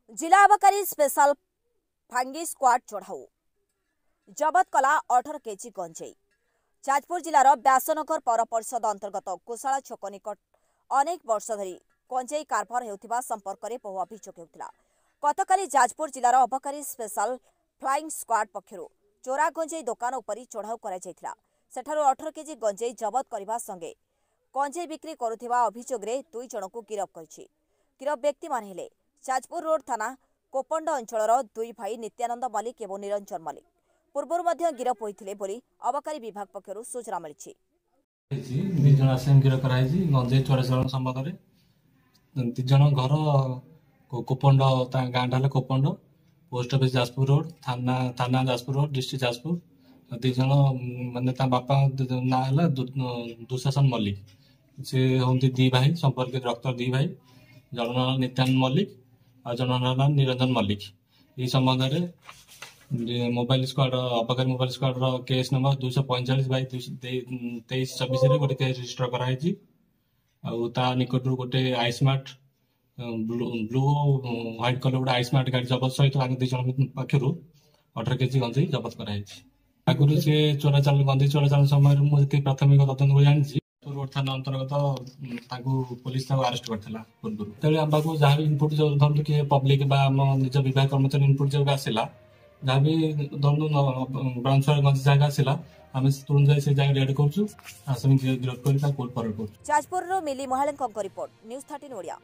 जिला आबकारी special फांगी squad चढ़ाऊ जबत कला 18 केजी गंजेई। जाजपुर जिलार व्यासनगर पौर परिषद अंतर्गत कोशाला छक निकट अनेक वर्ष धरी गंजेई कारबार हेउथिबा संपर्क में बहु अभियोग हेउथिला। गतकाली जाजपुर जिलार अबकारी स्पेशल फ्लाइंग स्क्वाड पक्षरु चोरा गंजेई दुकान उपरि चढ़ाऊ करा जायथिला। सेठारु 18 केजी गंजेई जबत करबा संगे गंजेई बिक्री करुथिबा अभियोग रे 2 जनकु गिरफ करछि। गिरफ व्यक्ति माने हेले जाजपुर रोड थाना कोपंड अंचलर 2 भाई नित्यानंद मल्लिक एवं निरंजन मल्लिक। पूर्व गिरफ होते बोली अबकारी विभाग पक्षर सूचना मिली। गंजेई चोरा चलन संबंध में 3 जन घर कोपंड गाँव कोपंड पोस्ट ऑफिस जाजपुर रोड थाना जाजपुर रोड डिस्ट्रिक्ट जाजपुर 2 जन मानने बापा ना है दुशासन मल्लिक से हूँ 2 भाई संपर्क रक्त 2 भाई जन ना नित्यानंद मल्लिक और जन ना निरंजन मल्लिक। ये संबंध में मोबाइल स्क्वाड अबकारी मोबाइल स्क्वाड केस नंबर 245/23/24 गोटे केस रजिस्टर कराई निकट गोटे आईस्मार्ट ब्लू व्हाइट कलर गोटे आईस्मार्ट गाड़ी जबत सहित 2 जन पक्षर 18 केजी गंजेई जबत कराई। आगुरी से चोरा चाल गंजेई चोरा चाल समय मुझे प्राथमिक तदंत को जानी रोड थाना अंतर्गत पुलिस अरेस्ट करता पूर्व तेज आम पाक जहाँ भी इनपुट जो धरतु किए पब्लिक निज विभाग कर्मचारी इनपुट जब आसला जहाँ भी धरतु ब्रांच गंजेई जगह आसला आम तुरंत जाए जगह रेड कर गिरफ्त कर कोर्ट फरवर्ड कर। जाजपुर मिली महालंक रिपोर्ट न्यूज़ 13 ओडिया।